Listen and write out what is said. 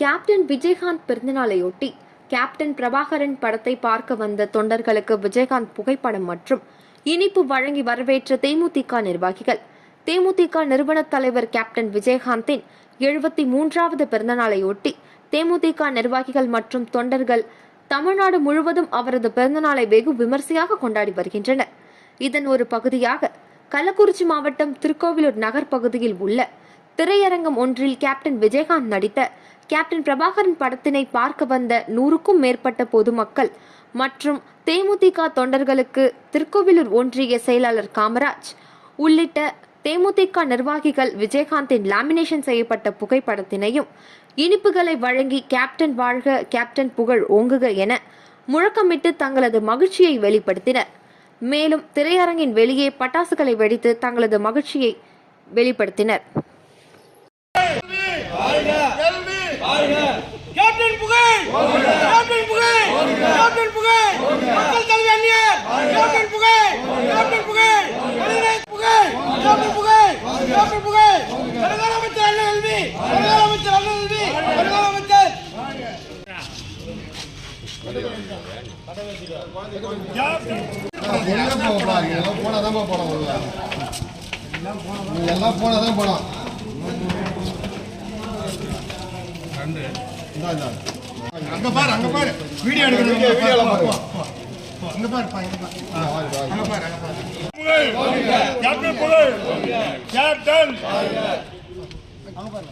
Captain Vijayakanth பிறந்தநாளையொட்டி captain Prabhakaran படத்தை பார்க்க வந்த தொண்டர்களுக்கு விஜயகாந்த் புகைப்படம் மற்றும் இனிப்பு வழங்கி வரவேற்ற தேமுதிக நிர்வாகிகள். தேமுதிக நிறுவன தலைவர் கேப்டன் விஜயகாந்தின் 73வது பிறந்தநாளையொட்டி தேமுதிக நிர்வாகிகள் மற்றும் தொண்டர்கள் தமிழ்நாடு முழுவதும் அவரது பிறந்தநாளை வெகு விமர்சையாக கொண்டாடி வருகின்றனர். இதன் ஒரு பகுதியாக கள்ளக்குறிச்சி மாவட்டம் திருக்கோவிலூர் நகர் பகுதியில் உள்ள திரையரங்கம் ஒன்றில் கேப்டன் விஜயகாந்த் நடித்த கேப்டன் பிரபாகரன் படத்தினை பார்க்க வந்த 100க்கும் மேற்பட்ட பொதுமக்கள் மற்றும் தேமுதிக தொண்டர்களுக்கு திருக்கோவிலூர் ஒன்றிய செயலாளர் காமராஜ் உள்ளிட்ட தேமுதிக நிர்வாகிகள் விஜயகாந்தின் லாமினேஷன் செய்யப்பட்ட புகைப்படத்தினையும் இனிப்புகளை வழங்கி கேப்டன் வாழ்க, கேப்டன் புகழ் ஓங்குக என முழக்கமிட்டு தங்களது மகிழ்ச்சியை வெளிப்படுத்தினர். மேலும் திரையரங்கின் வெளியே பட்டாசுகளை வெடித்து தங்களது மகிழ்ச்சியை வெளிப்படுத்தினர். அங்க பாரு, அங்க பாரு, வீடியோ எடுக்கணும், வீடியோல பாரு, அங்க பாரு, அங்க பாரு, கேப்டன் புகழ், கேப்டன் அங்க பாரு,